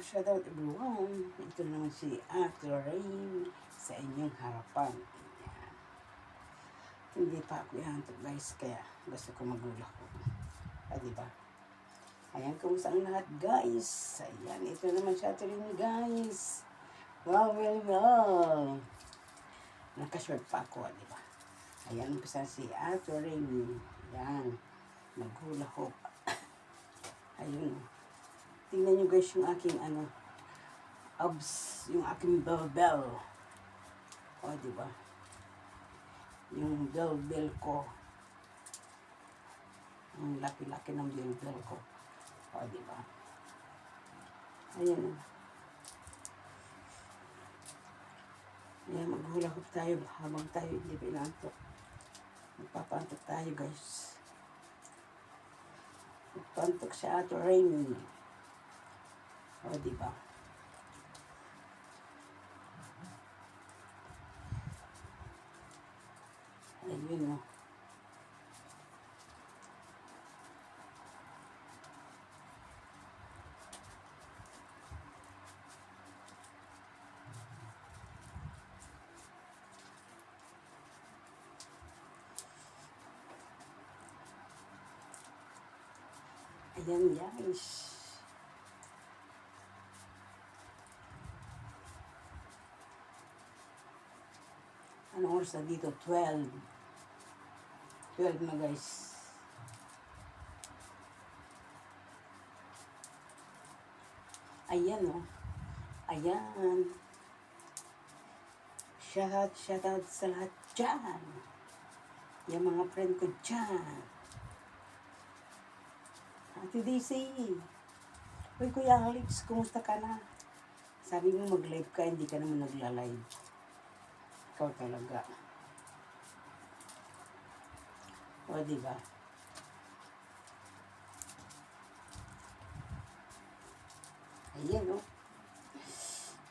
shoutout everyone. Ito naman si Ate Rain sa inyong harapan. Ayan. Hindi pa ako ihantok guys, kaya gusto ko magulak ko. Diba? Ayan, kumusta ang lahat guys? Ayan, ito naman si Ate Rain guys. Wow, well. Nakashort pa ako, diba? Ayan, umpisa si Ate Rain. Ayan, maghulak ko. Ayun. Tingnan nyo guys yung aking abs, yung aking bell. O, diba? Yung bell ko. Ang laki-laki ng bell ko. O, diba? Ayan. Ayan, maghulahop tayo habang tayo hindi pinantok. Magpapantok tayo guys. Magpantok sa Ate Rain. O, diba? Ayun, o. Ayan, guys. Anong oras na dito? 12. 12 na guys. Ayan o. Ayan. Shoutout sa lahat dyan. Yung mga friend ko dyan. Ate Daisy. Uy, Kuya Alex, kumusta ka na? Sabi mo mag-live ka, hindi ka naman nagla-live. Ikaw talaga. O, diba? Ayan, o.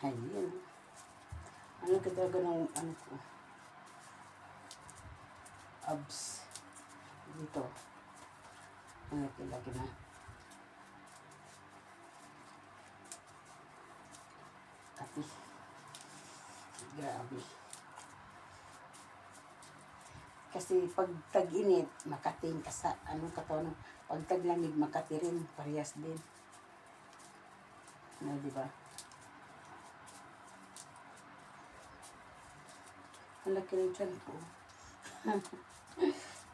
Ayan. Ano ka talaga ng ko? Abs. Dito. Ang laki-laki na. Kasi, grabe. Kasi pag tag-init, makating ka sa katawan. Pag tag-lamig, makati rin. Parehas din. No, diba? Ang laki ng tiyan ko.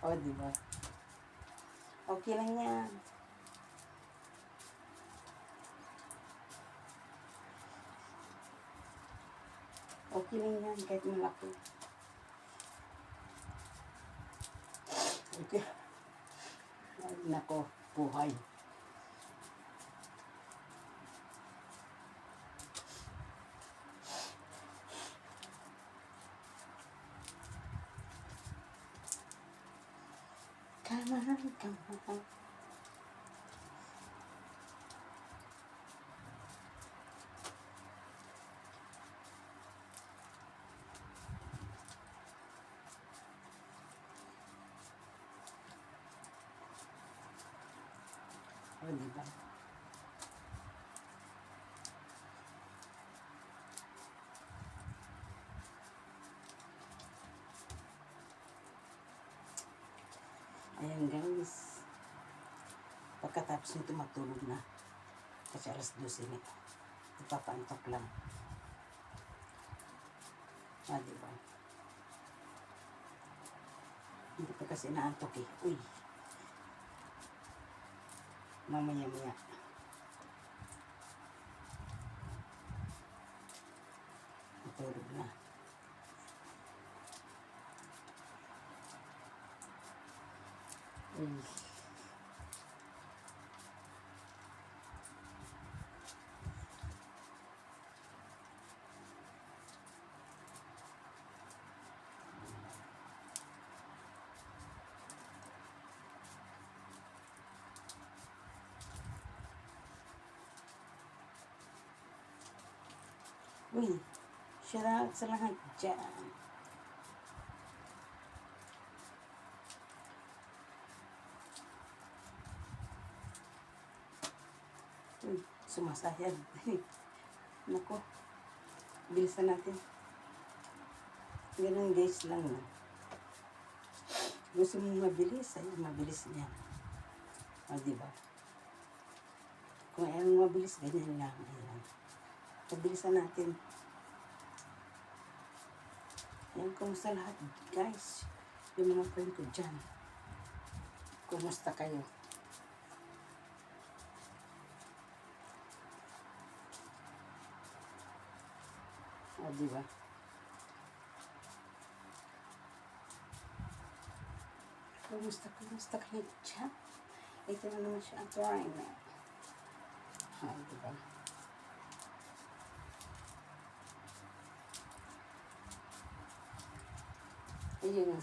O, diba? Okay lang yan. Okay lang yan, kahit malaki. Okay. Ay, nako, buhay. Come on. O, diba? Ayan guys. Pagkatapos nito matulog na. Kasi alas 12 nito. Ipapantok lang. Diba? Hindi pa kasi naantok eh. Uy. Mamaya-maya. Matulog na. Uy. Uy, shoutout sa lahat dyan. sumasayad. Naku, bilisan natin. Ganun guys lang. No? Gusto mong mabilis, ay mabilis niya. O, diba? Kung ayaw mong mabilis, ganyan lang. Ayan. Pabilisan natin. Ayan, kumusta lahat guys? Yung mga friend ko dyan. Kumusta kayo? O, diba? Kumusta kayo dyan? Ito na naman siya ang try na. O, diba? Ayun.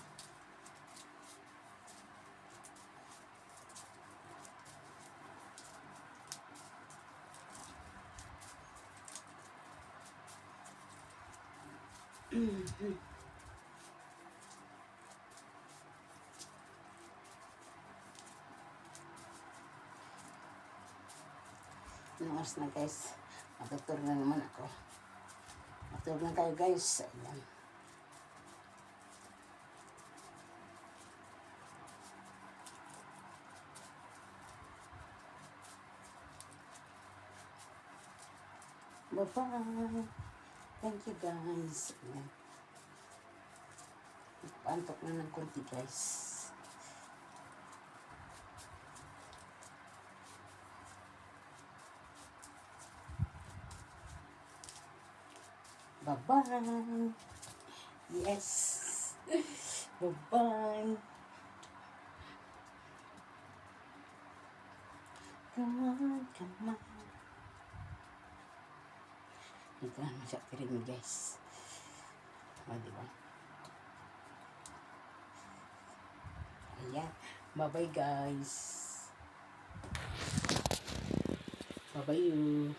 Numas na guys. Matutulog na naman ako. Matulog na tayo guys. Ayan. Bye-bye. Thank you guys. Ayan. Pantok na ng konti guys. Bye-bye. Yes. Bye-bye. Come on, come on. Ito naman siya tirin guys. O, diba? Ayan. Bye-bye guys. Bye-bye you.